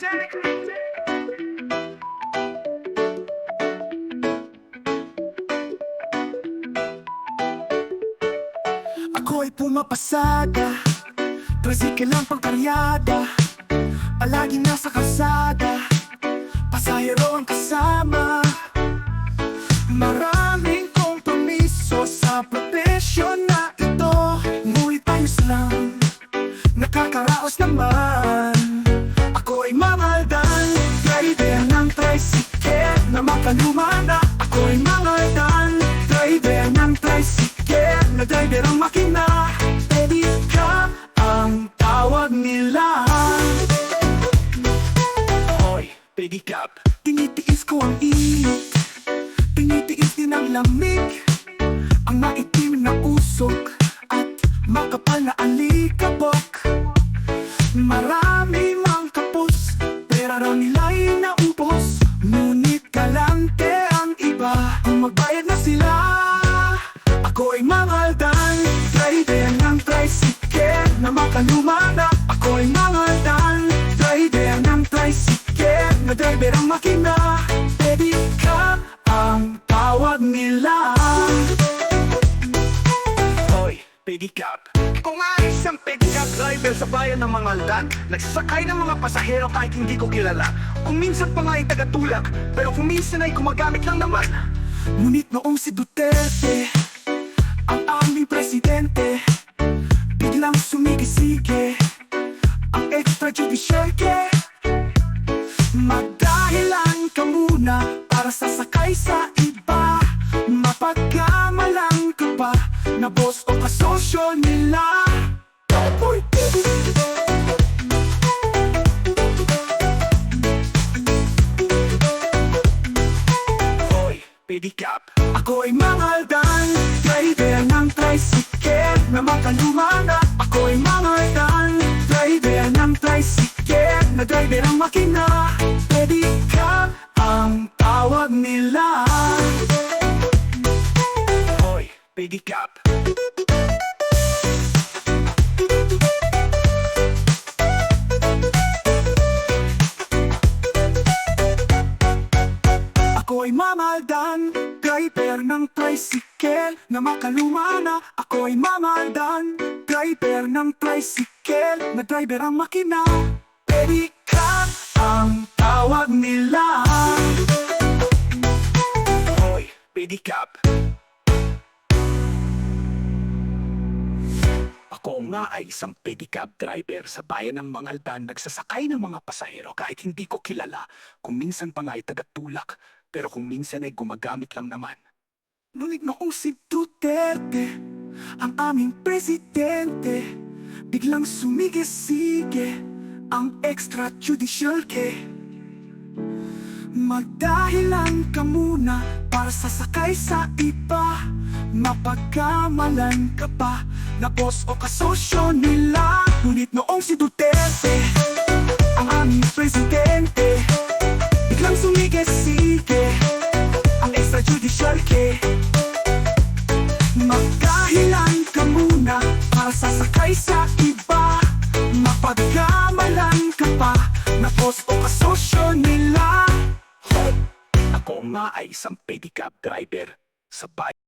Ako'y pumapasada, tricycle lang pangkaryada, palaging nasa kalsada, pasahero ang kasama. Maraming kompromiso sa propesyon na ito, ngunit ayos lang, nakakaraos naman. Ako'y mamaldan, driver ng tricycle na makalumana. Ako'y mamaldan, driver ng tricycle na driver ang makina. Pedicab ang tawag nila. Hoy, pedicab, tinitiis ko ang init, tinitiis din ang lamig, ang maitim na usok at makapal na alikabok. Marami mang kapos, pera raw nila'y naubos, ngunit galante ang iba, kung magbayad na sila. Ako'y mamaldan, driver ng tricycle na makalumana. Ako'y mamaldan, driver ng tricycle na driver ang makina. Pedicab ang tawag nila. Hoy, pedicab. Kung nga isang pedicab driver sa bayan ng Mangaldan, nagsasakay ng mga pasahero kahit hindi ko kilala. Kung minsan pa nga ay tagatulak, pero kung minsan ay gumagamit lang naman. Ngunit noong si Duterte, ang aming presidente, biglang sumigisige ang extrajudicial ke. Magdahilan ka muna para sasakay sa iba, mapagkamalang ka pa na boss o kasosyo nila. Hoy, pedicab. Ako'y mamaldan, driver ng tricycle na makalumana. Ako'y mamaldan, driver ng tricycle na driver ang makina. Pedicab ang tawag nila. Hoy, pedicab. Ako'y mamaldan, driver ng tricycle na makalumana. Ako'y mamaldan, driver ng tricycle na driver ang makina. Pedicab ang tawag nila. Hoy, pedicab. Ako nga ay isang pedicab driver sa bayan ng Mangaldan, nagsasakay ng mga pasahero kahit hindi ko kilala. Kung minsan pa nga ay tagatulak, pero kung minsan ay gumagamit lang naman. Ngunit noong si Duterte, ang aming presidente, biglang sumigisige ang extrajudicial ke. Magdahilan ka muna para sasakay sa iba, mapagkamalan ka pa na boss o kasosyo nila. Ngunit noong si Duterte, ang aming presidente, biglang sumigisige ang extrajudicial ke. Magdahilan ka muna para sasakay sa iba, mapagkamalan ka pa na boss o kasosyo nila. Ako nga ay isang pedicab driver sa bayan.